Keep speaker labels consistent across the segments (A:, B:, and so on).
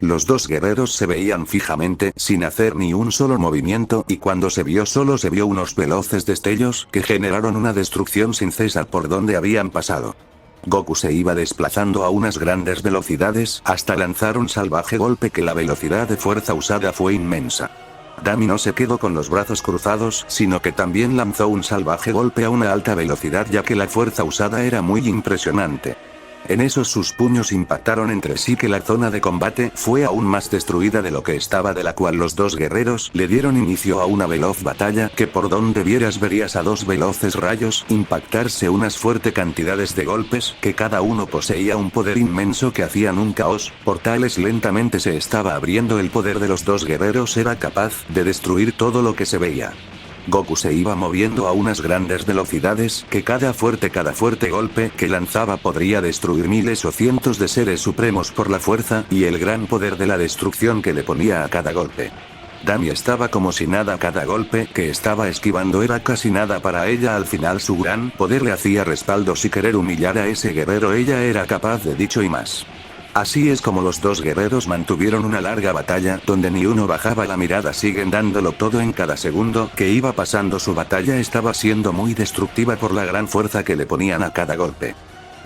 A: Los dos guerreros se veían fijamente, sin hacer ni un solo movimiento, y cuando se vio solo se vio unos veloces destellos, que generaron una destrucción sin cesar por donde habían pasado. Goku se iba desplazando a unas grandes velocidades, hasta lanzar un salvaje golpe que la velocidad de fuerza usada fue inmensa. Dami no se quedó con los brazos cruzados, sino que también lanzó un salvaje golpe a una alta velocidad ya que la fuerza usada era muy impresionante. En eso sus puños impactaron entre sí que la zona de combate fue aún más destruida de lo que estaba, de la cual los dos guerreros le dieron inicio a una veloz batalla que por donde vieras verías a dos veloces rayos impactarse unas fuertes cantidades de golpes que cada uno poseía un poder inmenso que hacían un caos, portales lentamente se estaba abriendo, el poder de los dos guerreros era capaz de destruir todo lo que se veía. Goku se iba moviendo a unas grandes velocidades, que cada fuerte golpe que lanzaba podría destruir miles o cientos de seres supremos por la fuerza y el gran poder de la destrucción que le ponía a cada golpe. Dami estaba como si nada, cada golpe que estaba esquivando era casi nada para ella, al final su gran poder le hacía respaldo si querer humillar a ese guerrero ella era capaz de dicho y más. Así es como los dos guerreros mantuvieron una larga batalla, donde ni uno bajaba la mirada, siguen dándolo todo en cada segundo que iba pasando. Su batalla estaba siendo muy destructiva por la gran fuerza que le ponían a cada golpe.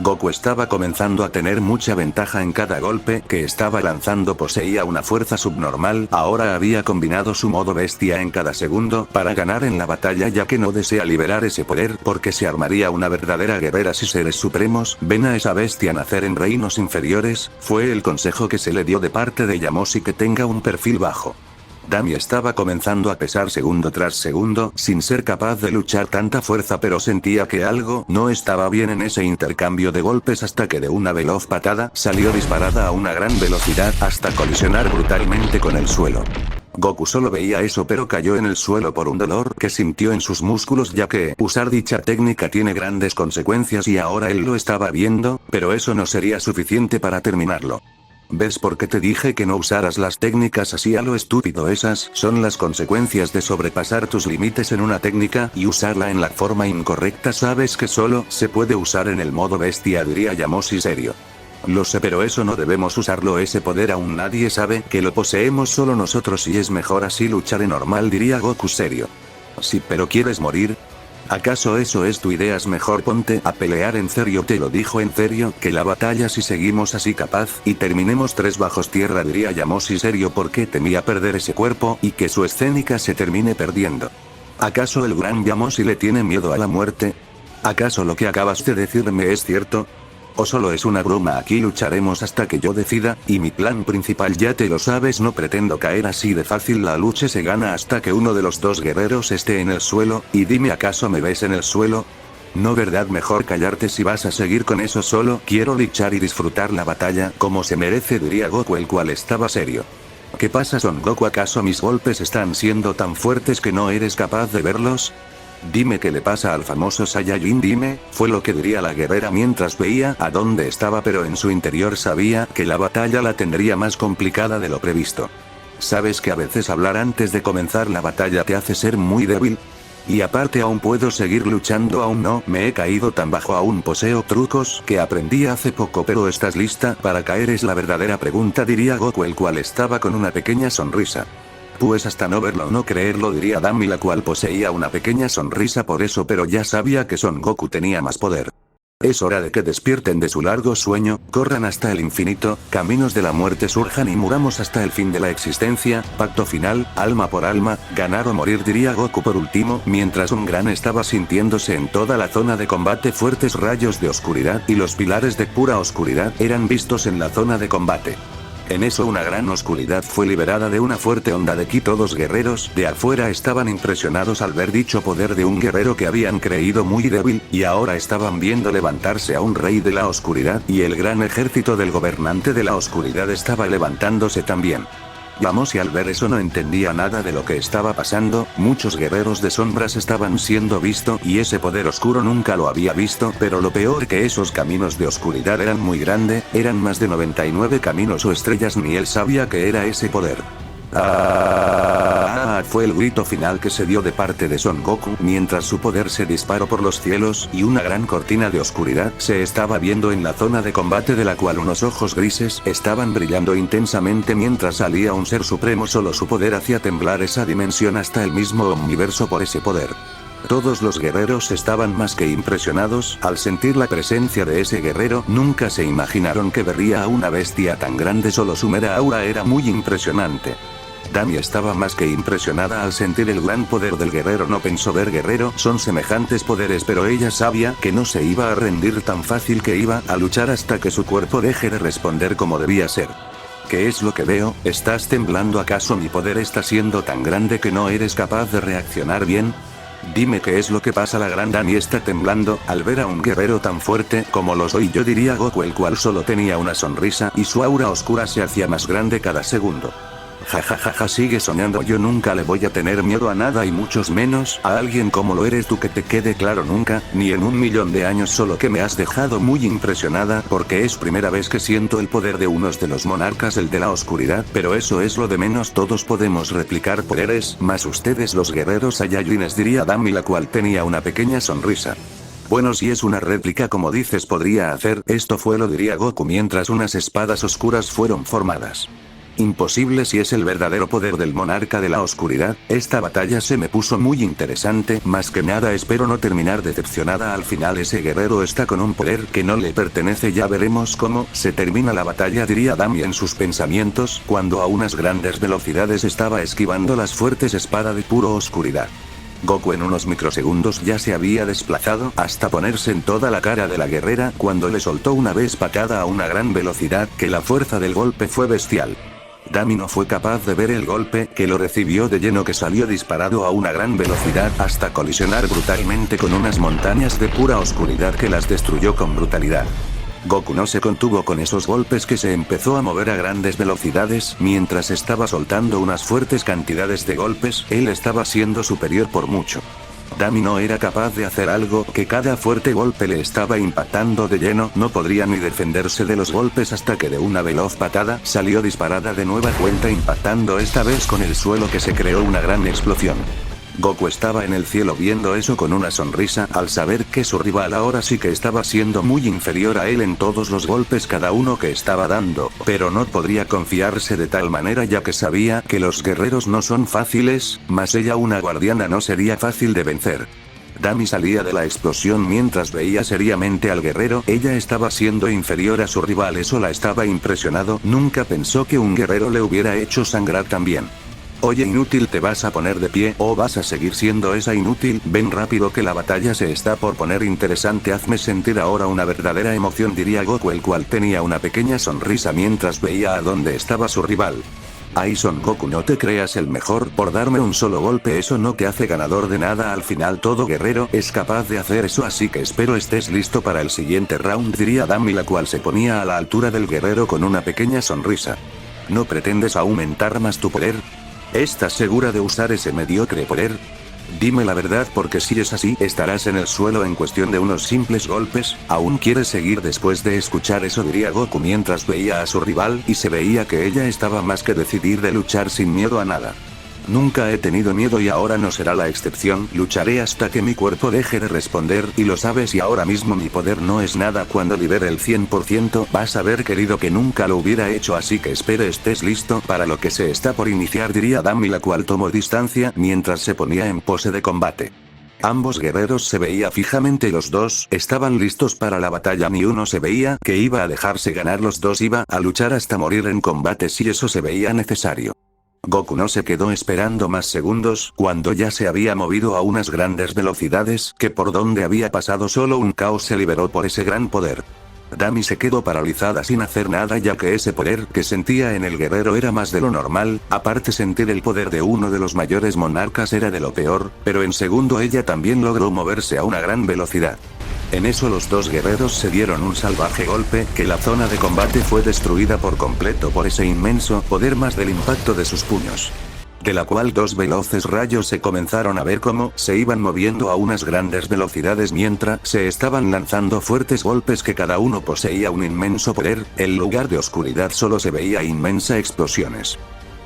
A: Goku estaba comenzando a tener mucha ventaja en cada golpe que estaba lanzando, poseía una fuerza subnormal, ahora había combinado su modo bestia en cada segundo para ganar en la batalla, ya que no desea liberar ese poder porque se armaría una verdadera guerrera si seres supremos ven a esa bestia nacer en reinos inferiores, fue el consejo que se le dio de parte de Yamoshi, que tenga un perfil bajo. Dami estaba comenzando a pesar segundo tras segundo, sin ser capaz de luchar tanta fuerza, pero sentía que algo no estaba bien en ese intercambio de golpes, hasta que de una veloz patada salió disparada a una gran velocidad hasta colisionar brutalmente con el suelo. Goku solo veía eso, pero cayó en el suelo por un dolor que sintió en sus músculos, ya que usar dicha técnica tiene grandes consecuencias y ahora él lo estaba viendo, pero eso no sería suficiente para terminarlo. ¿Ves por qué te dije que no usaras las técnicas así a lo estúpido? Esas son las consecuencias de sobrepasar tus límites en una técnica y usarla en la forma incorrecta. Sabes que solo se puede usar en el modo bestia, diría Yamoshi serio. Lo sé, pero eso no debemos usarlo, ese poder aún nadie sabe que lo poseemos, solo nosotros, y es mejor así luchar en normal, diría Goku serio. Sí, pero ¿quieres morir? ¿Acaso eso es tu idea? Es mejor ponte a pelear en serio, te lo dijo en serio, que la batalla si seguimos así capaz y terminemos tres bajos tierra, diría Yamoshi serio, porque temía perder ese cuerpo y que su escénica se termine perdiendo. ¿Acaso el gran Yamoshi le tiene miedo a la muerte? ¿Acaso lo que acabas de decirme es cierto? ¿O solo es una broma? Aquí lucharemos hasta que yo decida, y mi plan principal ya te lo sabes, no pretendo caer así de fácil, la lucha se gana hasta que uno de los dos guerreros esté en el suelo, y dime, ¿acaso me ves en el suelo? No, ¿verdad? Mejor callarte si vas a seguir con eso, solo quiero luchar y disfrutar la batalla como se merece, diría Goku, el cual estaba serio. ¿Qué pasa, Son Goku? ¿Acaso mis golpes están siendo tan fuertes que no eres capaz de verlos? Dime qué le pasa al famoso Saiyajin, dime, fue lo que diría la guerrera mientras veía a dónde estaba, pero en su interior sabía que la batalla la tendría más complicada de lo previsto. ¿Sabes que a veces hablar antes de comenzar la batalla te hace ser muy débil? Y aparte aún puedo seguir luchando, aún no me he caído tan bajo, aún poseo trucos que aprendí hace poco, pero ¿estás lista para caer? Es la verdadera pregunta, diría Goku, el cual estaba con una pequeña sonrisa. Pues hasta no verlo o no creerlo, diría Dami, la cual poseía una pequeña sonrisa por eso, pero ya sabía que Son Goku tenía más poder. Es hora de que despierten de su largo sueño, corran hasta el infinito, caminos de la muerte surjan y muramos hasta el fin de la existencia, pacto final, alma por alma, ganar o morir, diría Goku por último, mientras un gran estaba sintiéndose en toda la zona de combate. Fuertes rayos de oscuridad y los pilares de pura oscuridad eran vistos en la zona de combate. En eso una gran oscuridad fue liberada de una fuerte onda de ki. Todos guerreros de afuera estaban impresionados al ver dicho poder de un guerrero que habían creído muy débil, y ahora estaban viendo levantarse a un rey de la oscuridad, y el gran ejército del gobernante de la oscuridad estaba levantándose también. Yamoshi al ver eso no entendía nada de lo que estaba pasando, muchos guerreros de sombras estaban siendo visto y ese poder oscuro nunca lo había visto, pero lo peor que esos caminos de oscuridad eran muy grande, eran más de 99 caminos o estrellas, ni él sabía que era ese poder. Fue el grito final que se dio de parte de Son Goku mientras su poder se disparó por los cielos y una gran cortina de oscuridad se estaba viendo en la zona de combate de la cual unos ojos grises estaban brillando intensamente mientras salía un ser supremo. Solo su poder hacía temblar esa dimensión hasta el mismo universo por ese poder. Todos los guerreros estaban más que impresionados al sentir la presencia de ese guerrero. Nunca se imaginaron que vería a una bestia tan grande, solo su mera aura era muy impresionante. Dami estaba más que impresionada al sentir el gran poder del guerrero. No pensó ver guerrero son semejantes poderes, pero ella sabía que no se iba a rendir tan fácil, que iba a luchar hasta que su cuerpo deje de responder como debía ser. ¿Qué es lo que veo? ¿Estás temblando? ¿Acaso mi poder está siendo tan grande que no eres capaz de reaccionar bien? Dime qué es lo que pasa. La gran Dami está temblando al ver a un guerrero tan fuerte como lo soy yo, diría Goku, el cual solo tenía una sonrisa y su aura oscura se hacía más grande cada segundo. Jajajaja, sigue soñando. Yo nunca le voy a tener miedo a nada y muchos menos a alguien como lo eres tú, que te quede claro, nunca, ni en 1.000.000 de años. Solo que me has dejado muy impresionada porque es primera vez que siento el poder de unos de los monarcas, el de la oscuridad, pero eso es lo de menos. Todos podemos replicar poderes, más ustedes los guerreros Saiyajines, diría Dami, la cual tenía una pequeña sonrisa. Bueno, si es una réplica como dices, podría hacer esto fue lo, diría Goku mientras unas espadas oscuras fueron formadas. Imposible si es el verdadero poder del monarca de la oscuridad. Esta batalla se me puso muy interesante, más que nada espero no terminar decepcionada al final. Ese guerrero está con un poder que no le pertenece, ya veremos cómo se termina la batalla, diría Dami en sus pensamientos, cuando a unas grandes velocidades estaba esquivando las fuertes espadas de puro oscuridad. Goku en unos microsegundos ya se había desplazado hasta ponerse en toda la cara de la guerrera cuando le soltó una vez patada a una gran velocidad que la fuerza del golpe fue bestial. Dami no fue capaz de ver el golpe que lo recibió de lleno, que salió disparado a una gran velocidad hasta colisionar brutalmente con unas montañas de pura oscuridad que las destruyó con brutalidad. Goku no se contuvo con esos golpes, que se empezó a mover a grandes velocidades mientras estaba soltando unas fuertes cantidades de golpes. Él estaba siendo superior por mucho. Dami no era capaz de hacer algo, que cada fuerte golpe le estaba impactando de lleno. No podría ni defenderse de los golpes hasta que de una veloz patada salió disparada de nueva cuenta, impactando esta vez con el suelo, que se creó una gran explosión. Goku estaba en el cielo viendo eso con una sonrisa al saber que su rival ahora sí que estaba siendo muy inferior a él en todos los golpes cada uno que estaba dando, pero no podría confiarse de tal manera, ya que sabía que los guerreros no son fáciles, más ella, una guardiana, no sería fácil de vencer. Dami salía de la explosión mientras veía seriamente al guerrero. Ella estaba siendo inferior a su rival, eso la estaba impresionado. Nunca pensó que un guerrero le hubiera hecho sangrar tan bien. Oye inútil, ¿te vas a poner de pie o vas a seguir siendo esa inútil? Ven rápido que la batalla se está por poner interesante. Hazme sentir ahora una verdadera emoción, diría Goku, el cual tenía una pequeña sonrisa mientras veía a dónde estaba su rival. Ay, Son Goku, no te creas el mejor por darme un solo golpe, eso no te hace ganador de nada. Al final todo guerrero es capaz de hacer eso, así que espero estés listo para el siguiente round, diría Dami, la cual se ponía a la altura del guerrero con una pequeña sonrisa. ¿No pretendes aumentar más tu poder? ¿Estás segura de usar ese mediocre poder? Dime la verdad, porque si es así, estarás en el suelo en cuestión de unos simples golpes. ¿Aún quieres seguir después de escuchar eso?, diría Goku mientras veía a su rival y se veía que ella estaba más que decidida de luchar sin miedo a nada. Nunca he tenido miedo y ahora no será la excepción. Lucharé hasta que mi cuerpo deje de responder, y lo sabes, y ahora mismo mi poder no es nada. Cuando libere el 100% vas a ver, querido, que nunca lo hubiera hecho, así que espero estés listo para lo que se está por iniciar, diría Dami, la cual tomó distancia mientras se ponía en pose de combate. Ambos guerreros se veía fijamente, los dos estaban listos para la batalla. Ni uno se veía que iba a dejarse ganar, los dos iba a luchar hasta morir en combate si eso se veía necesario. Goku no se quedó esperando más segundos, cuando ya se había movido a unas grandes velocidades, que por donde había pasado solo un caos se liberó por ese gran poder. Dami se quedó paralizada sin hacer nada, ya que ese poder que sentía en el guerrero era más de lo normal. Aparte, sentir el poder de uno de los mayores monarcas era de lo peor, pero en segundo ella también logró moverse a una gran velocidad. En eso los dos guerreros se dieron un salvaje golpe, que la zona de combate fue destruida por completo por ese inmenso poder más del impacto de sus puños. De la cual dos veloces rayos se comenzaron a ver cómo se iban moviendo a unas grandes velocidades mientras se estaban lanzando fuertes golpes que cada uno poseía un inmenso poder. En lugar de oscuridad solo se veía inmensas explosiones.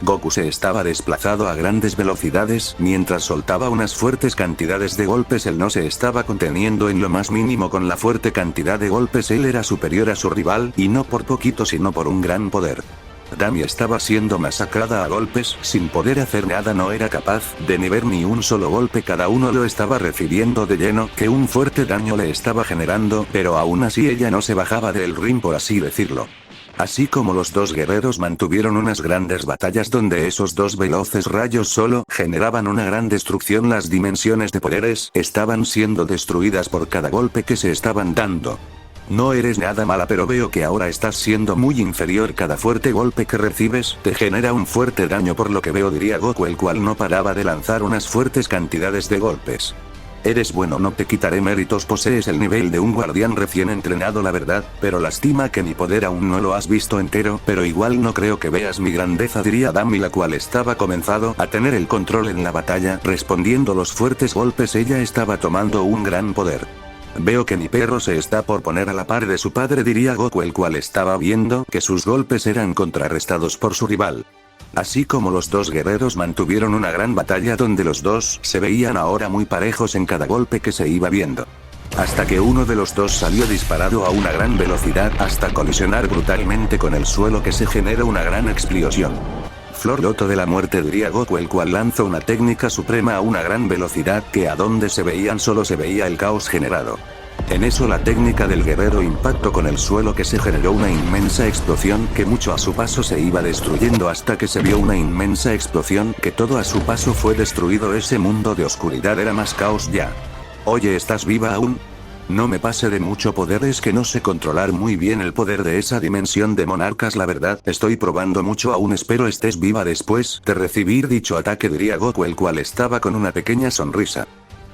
A: Goku se estaba desplazado a grandes velocidades, mientras soltaba unas fuertes cantidades de golpes. Él no se estaba conteniendo en lo más mínimo con la fuerte cantidad de golpes. Él era superior a su rival, y no por poquito sino por un gran poder. Dami estaba siendo masacrada a golpes, sin poder hacer nada, no era capaz de ni ver ni un solo golpe, cada uno lo estaba recibiendo de lleno, que un fuerte daño le estaba generando, pero aún así ella no se bajaba del ring, por así decirlo. Así como los dos guerreros mantuvieron unas grandes batallas donde esos dos veloces rayos solo generaban una gran destrucción. Las dimensiones de poderes estaban siendo destruidas por cada golpe que se estaban dando. No eres nada mala, pero veo que ahora estás siendo muy inferior. Cada fuerte golpe que recibes te genera un fuerte daño, por lo que veo, diría Goku, el cual no paraba de lanzar unas fuertes cantidades de golpes. Eres bueno, no te quitaré méritos, posees el nivel de un guardián recién entrenado, la verdad, pero lastima que mi poder aún no lo has visto entero, pero igual no creo que veas mi grandeza, diría Dami, la cual estaba comenzado a tener el control en la batalla, respondiendo los fuertes golpes. Ella estaba tomando un gran poder. Veo que mi perro se está por poner a la par de su padre, diría Goku, el cual estaba viendo que sus golpes eran contrarrestados por su rival. Así como los dos guerreros mantuvieron una gran batalla donde los dos se veían ahora muy parejos en cada golpe que se iba viendo. Hasta que uno de los dos salió disparado a una gran velocidad hasta colisionar brutalmente con el suelo, que se genera una gran explosión. Flor Loto de la muerte, diría Goku, el cual lanza una técnica suprema a una gran velocidad que a donde se veían solo se veía el caos generado. En eso la técnica del guerrero impactó con el suelo, que se generó una inmensa explosión que mucho a su paso se iba destruyendo hasta que se vio una inmensa explosión que todo a su paso fue destruido. Ese mundo de oscuridad era más caos ya. Oye, ¿estás viva aún? No me pase de mucho poder, es que no sé controlar muy bien el poder de esa dimensión de monarcas, la verdad, estoy probando mucho aún, espero estés viva después de recibir dicho ataque, diría Goku, el cual estaba con una pequeña sonrisa.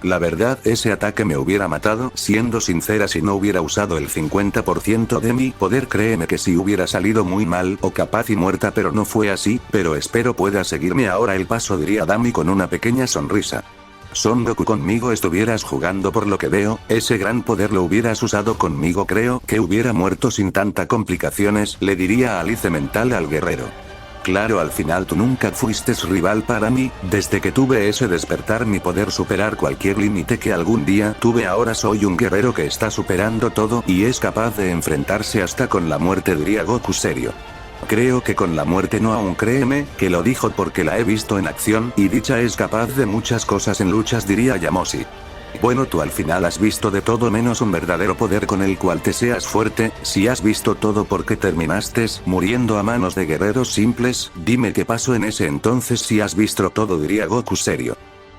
A: La verdad, ese ataque me hubiera matado, siendo sincera, si no hubiera usado el 50% de mi poder. Créeme que si hubiera salido muy mal o capaz y muerta, pero no fue así, pero espero puedas seguirme ahora el paso, diría Dami con una pequeña sonrisa. Son Goku, conmigo estuvieras jugando, por lo que veo, ese gran poder lo hubieras usado conmigo, creo que hubiera muerto sin tanta complicaciones, le diría Alice mental al guerrero. Claro, al final tú nunca fuiste rival para mí, desde que tuve ese despertar mi poder superar cualquier límite que algún día tuve. Ahora soy un guerrero que está superando todo y es capaz de enfrentarse hasta con la muerte, diría Goku serio. Creo que con la muerte no aún, créeme, que lo dijo porque la he visto en acción, y dicha es capaz de muchas cosas en luchas, diría Yamoshi. Bueno, tú al final has visto de todo menos un verdadero poder con el cual te seas fuerte. Si has visto todo, ¿por qué terminaste muriendo a manos de guerreros simples? Dime qué pasó en ese entonces. Si has visto todo, diría Goku serio.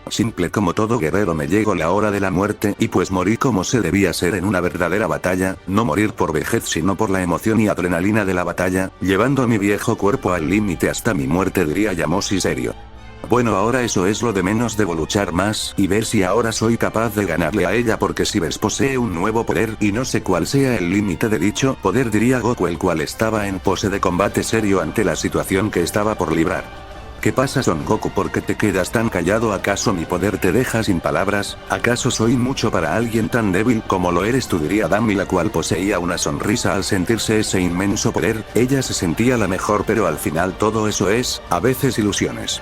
A: Simple como todo guerrero, me llegó la hora de la muerte y pues morí como se debía ser en una verdadera batalla, no morir por vejez sino por la emoción y adrenalina de la batalla, llevando a mi viejo cuerpo al límite hasta mi muerte, diría Yamoshi serio. Bueno, ahora eso es lo de menos, debo luchar más y ver si ahora soy capaz de ganarle a ella, porque si ves posee un nuevo poder y no sé cuál sea el límite de dicho poder, diría Goku, el cual estaba en pose de combate serio ante la situación que estaba por librar. ¿Qué pasa, Son Goku? ¿Por qué te quedas tan callado? ¿Acaso mi poder te deja sin palabras? ¿Acaso soy mucho para alguien tan débil como lo eres tú? Diría Dami, la cual poseía una sonrisa al sentirse ese inmenso poder. Ella se sentía la mejor, pero al final todo eso es, a veces, ilusiones.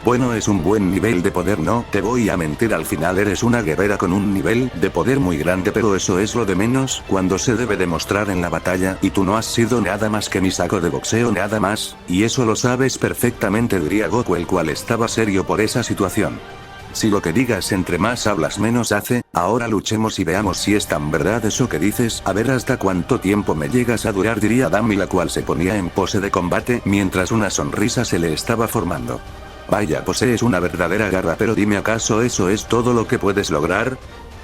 A: Bueno, es un buen nivel de poder, no te voy a mentir, al final eres una guerrera con un nivel de poder muy grande, pero eso es lo de menos cuando se debe demostrar en la batalla, y tú no has sido nada más que mi saco de boxeo, nada más, y eso lo sabes perfectamente, diría Goku, el cual estaba serio por esa situación. Si lo que digas entre más hablas menos hace, ahora luchemos y veamos si es tan verdad eso que dices, a ver hasta cuánto tiempo me llegas a durar, diría Dami, la cual se ponía en pose de combate mientras una sonrisa se le estaba formando. Vaya, posees una verdadera garra, pero dime, ¿acaso eso es todo lo que puedes lograr?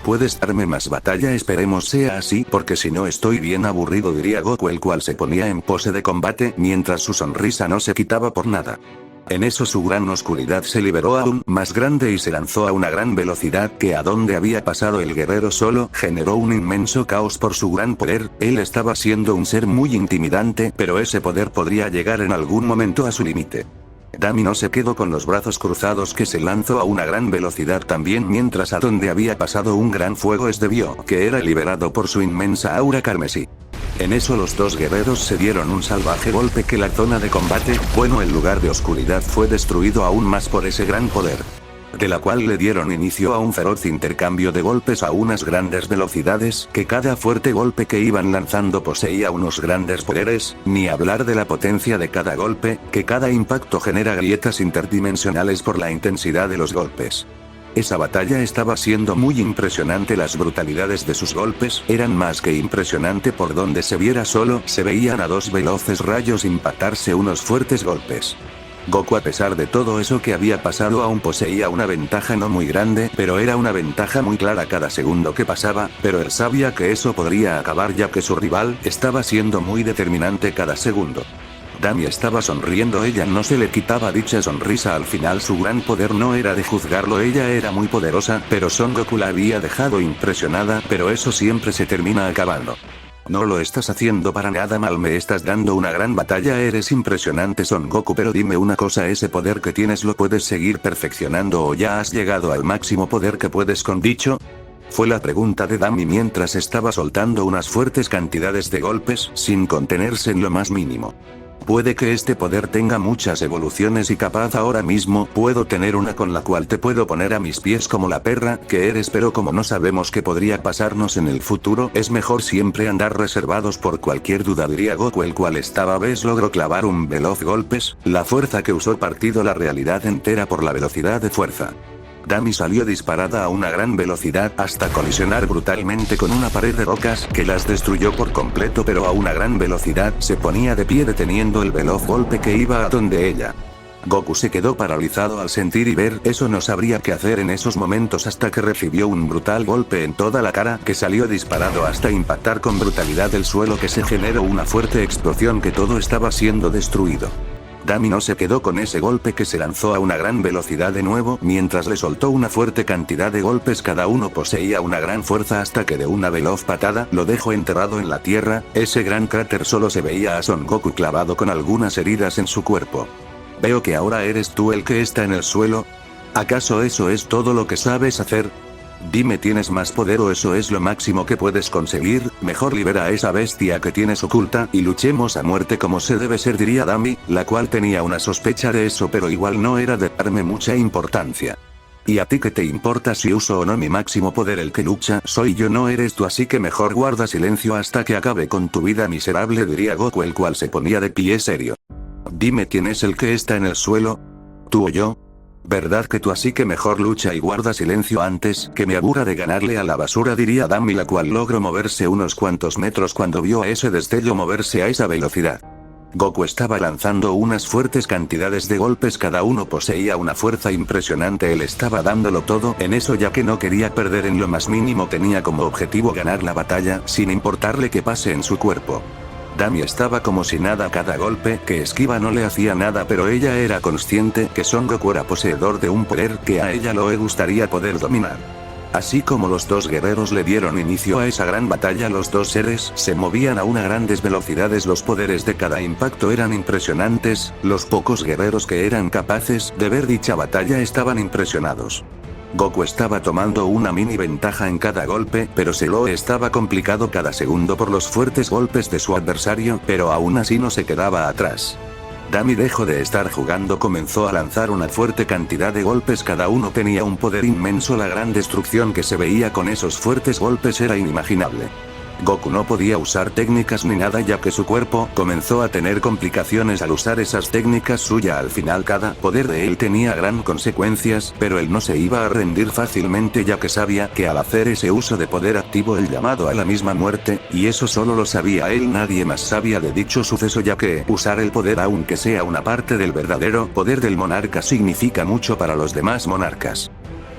A: ¿Puedes darme más batalla? Esperemos sea así, porque si no estoy bien aburrido, diría Goku, el cual se ponía en pose de combate mientras su sonrisa no se quitaba por nada. En eso su gran oscuridad se liberó aún más grande y se lanzó a una gran velocidad que a donde había pasado el guerrero solo generó un inmenso caos por su gran poder. Él estaba siendo un ser muy intimidante, pero ese poder podría llegar en algún momento a su límite. Dami no se quedó con los brazos cruzados, que se lanzó a una gran velocidad también, mientras a donde había pasado un gran fuego vio que era liberado por su inmensa aura carmesí. En eso los dos guerreros se dieron un salvaje golpe que la zona de combate, bueno, el lugar de oscuridad fue destruido aún más por ese gran poder. De la cual le dieron inicio a un feroz intercambio de golpes a unas grandes velocidades, que cada fuerte golpe que iban lanzando poseía unos grandes poderes, ni hablar de la potencia de cada golpe, que cada impacto genera grietas interdimensionales por la intensidad de los golpes. Esa batalla estaba siendo muy impresionante, las brutalidades de sus golpes eran más que impresionante, por donde se viera solo se veían a dos veloces rayos impactarse unos fuertes golpes. Goku, a pesar de todo eso que había pasado, aún poseía una ventaja no muy grande, pero era una ventaja muy clara cada segundo que pasaba, pero él sabía que eso podría acabar ya que su rival estaba siendo muy determinante cada segundo. Dami estaba sonriendo, ella no se le quitaba dicha sonrisa, al final su gran poder no era de juzgarlo, ella era muy poderosa, pero Son Goku la había dejado impresionada, pero eso siempre se termina acabando. No lo estás haciendo para nada mal, me estás dando una gran batalla, eres impresionante Son Goku, pero dime una cosa, ¿ese poder que tienes lo puedes seguir perfeccionando o ya has llegado al máximo poder que puedes con dicho? Fue la pregunta de Dami mientras estaba soltando unas fuertes cantidades de golpes, sin contenerse en lo más mínimo. Puede que este poder tenga muchas evoluciones y capaz ahora mismo puedo tener una con la cual te puedo poner a mis pies como la perra que eres, pero como no sabemos qué podría pasarnos en el futuro, es mejor siempre andar reservados por cualquier duda, diría Goku, el cual esta vez logró clavar un veloz golpes, la fuerza que usó partido la realidad entera por la velocidad de fuerza. Dami salió disparada a una gran velocidad hasta colisionar brutalmente con una pared de rocas que las destruyó por completo, pero a una gran velocidad se ponía de pie deteniendo el veloz golpe que iba a donde ella. Goku se quedó paralizado al sentir y ver eso, no sabría qué hacer en esos momentos hasta que recibió un brutal golpe en toda la cara que salió disparado hasta impactar con brutalidad el suelo, que se generó una fuerte explosión que todo estaba siendo destruido. Dami no se quedó con ese golpe, que se lanzó a una gran velocidad de nuevo mientras le soltó una fuerte cantidad de golpes, cada uno poseía una gran fuerza, hasta que de una veloz patada lo dejó enterrado en la tierra. Ese gran cráter solo se veía a Son Goku clavado con algunas heridas en su cuerpo. Veo que ahora eres tú el que está en el suelo. ¿Acaso eso es todo lo que sabes hacer? Dime, ¿tienes más poder o eso es lo máximo que puedes conseguir? Mejor libera a esa bestia que tienes oculta y luchemos a muerte como se debe ser, diría Dami, la cual tenía una sospecha de eso, pero igual no era de darme mucha importancia. ¿Y a ti qué te importa si uso o no mi máximo poder? El que lucha soy yo, no eres tú, así que mejor guarda silencio hasta que acabe con tu vida miserable, diría Goku, el cual se ponía de pie serio. Dime, ¿quién es el que está en el suelo? ¿Tú o yo? ¿Verdad que tú? Así que mejor lucha y guarda silencio antes que me aburra de ganarle a la basura, diría Dami, la cual logró moverse unos cuantos metros cuando vio a ese destello moverse a esa velocidad. Goku estaba lanzando unas fuertes cantidades de golpes, cada uno poseía una fuerza impresionante, él estaba dándolo todo en eso ya que no quería perder en lo más mínimo, tenía como objetivo ganar la batalla sin importarle qué pase en su cuerpo. Dami estaba como si nada, cada golpe que esquiva no le hacía nada, pero ella era consciente que Son Goku era poseedor de un poder que a ella le gustaría poder dominar. Así como los dos guerreros le dieron inicio a esa gran batalla, los dos seres se movían a una grandes velocidades, los poderes de cada impacto eran impresionantes, los pocos guerreros que eran capaces de ver dicha batalla estaban impresionados. Goku estaba tomando una mini ventaja en cada golpe, pero se lo estaba complicado cada segundo por los fuertes golpes de su adversario, pero aún así no se quedaba atrás. Dami dejó de estar jugando, comenzó a lanzar una fuerte cantidad de golpes, cada uno tenía un poder inmenso, la gran destrucción que se veía con esos fuertes golpes era inimaginable. Goku no podía usar técnicas ni nada ya que su cuerpo comenzó a tener complicaciones al usar esas técnicas suya, al final cada poder de él tenía gran consecuencias, pero él no se iba a rendir fácilmente ya que sabía que al hacer ese uso de poder activo el llamado a la misma muerte, y eso solo lo sabía él, nadie más sabía de dicho suceso ya que usar el poder aunque sea una parte del verdadero poder del monarca significa mucho para los demás monarcas.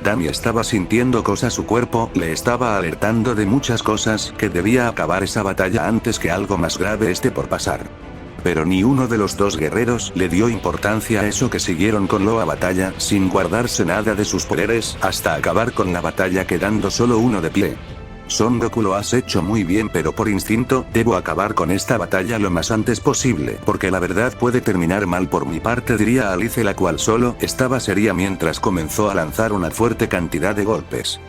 A: Dami estaba sintiendo cosas, su cuerpo le estaba alertando de muchas cosas, que debía acabar esa batalla antes que algo más grave esté por pasar. Pero ni uno de los dos guerreros le dio importancia a eso, que siguieron con la batalla sin guardarse nada de sus poderes hasta acabar con la batalla quedando solo uno de pie. Son Goku, lo has hecho muy bien, pero por instinto debo acabar con esta batalla lo más antes posible, porque la verdad puede terminar mal por mi parte, diría Alice, la cual solo estaba seria mientras comenzó a lanzar una fuerte cantidad de golpes.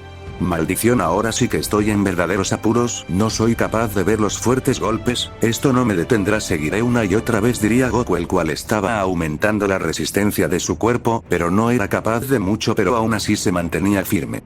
A: Maldición, ahora sí que estoy en verdaderos apuros, no soy capaz de ver los fuertes golpes, esto no me detendrá, seguiré una y otra vez, diría Goku, el cual estaba aumentando la resistencia de su cuerpo, pero no era capaz de mucho, pero aún así se mantenía firme.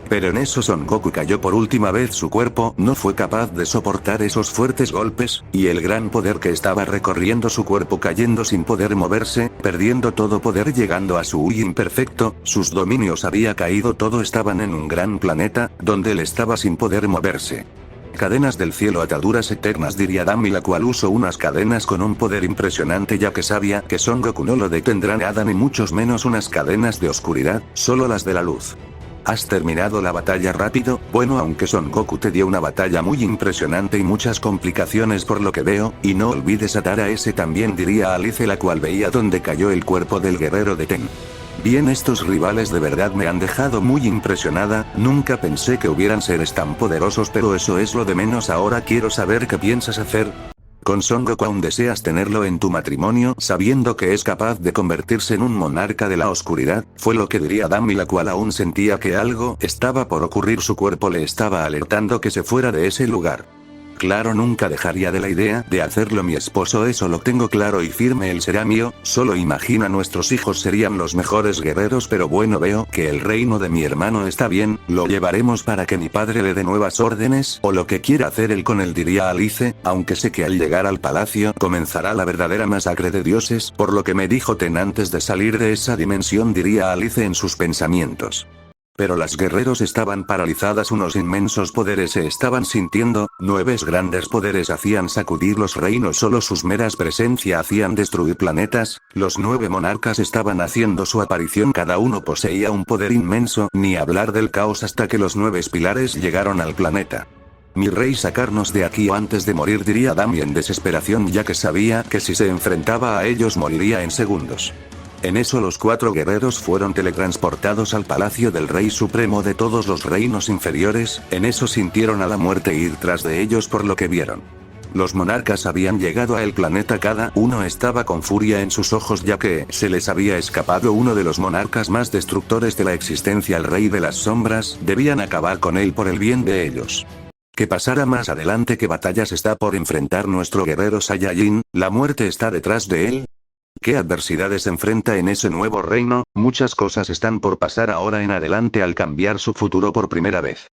A: Pero en eso Son Goku cayó por última vez, su cuerpo no fue capaz de soportar esos fuertes golpes, y el gran poder que estaba recorriendo su cuerpo cayendo sin poder moverse, perdiendo todo poder llegando a su Uy imperfecto, sus dominios había caído, todo estaban en un gran planeta, donde él estaba sin poder moverse. Cadenas del cielo, ataduras eternas, diría Dami, la cual usó unas cadenas con un poder impresionante, ya que sabía que Son Goku no lo detendrá nada, ni muchos menos unas cadenas de oscuridad, solo las de la luz. ¿Has terminado la batalla rápido? Bueno, aunque Son Goku te dio una batalla muy impresionante y muchas complicaciones por lo que veo, y no olvides atar a ese también, diría Alice, la cual veía donde cayó el cuerpo del guerrero de Ten. Bien, estos rivales de verdad me han dejado muy impresionada, nunca pensé que hubieran seres tan poderosos, pero eso es lo de menos, ahora quiero saber qué piensas hacer. Con Son Goku aún deseas tenerlo en tu matrimonio, sabiendo que es capaz de convertirse en un monarca de la oscuridad, fue lo que diría Dami, la cual aún sentía que algo estaba por ocurrir, su cuerpo le estaba alertando que se fuera de ese lugar. Claro, nunca dejaría de la idea de hacerlo mi esposo, eso lo tengo claro y firme, él será mío, solo imagina, nuestros hijos serían los mejores guerreros, pero bueno, veo que el reino de mi hermano está bien, lo llevaremos para que mi padre le dé nuevas órdenes, o lo que quiera hacer él con él, diría Alice, aunque sé que al llegar al palacio comenzará la verdadera masacre de dioses, por lo que me dijo Ten antes de salir de esa dimensión, diría Alice en sus pensamientos. Pero las guerreros estaban paralizadas, unos inmensos poderes se estaban sintiendo, 9 grandes poderes hacían sacudir los reinos, solo sus meras presencia hacían destruir planetas, los 9 monarcas estaban haciendo su aparición, cada uno poseía un poder inmenso, ni hablar del caos hasta que los 9 pilares llegaron al planeta. Mi rey, sacarnos de aquí o antes de morir, diría Dami en desesperación, ya que sabía que si se enfrentaba a ellos moriría en segundos. En eso los 4 guerreros fueron teletransportados al palacio del rey supremo de todos los reinos inferiores, en eso sintieron a la muerte ir tras de ellos por lo que vieron. Los monarcas habían llegado a el planeta, cada uno estaba con furia en sus ojos, ya que se les había escapado uno de los monarcas más destructores de la existencia, el rey de las sombras, debían acabar con él por el bien de ellos. ¿Qué pasará más adelante? ¿Qué batallas está por enfrentar nuestro guerrero Saiyajin? ¿La muerte está detrás de él? ¿Qué adversidades enfrenta en ese nuevo reino? Muchas cosas están por pasar ahora en adelante al cambiar su futuro por primera vez.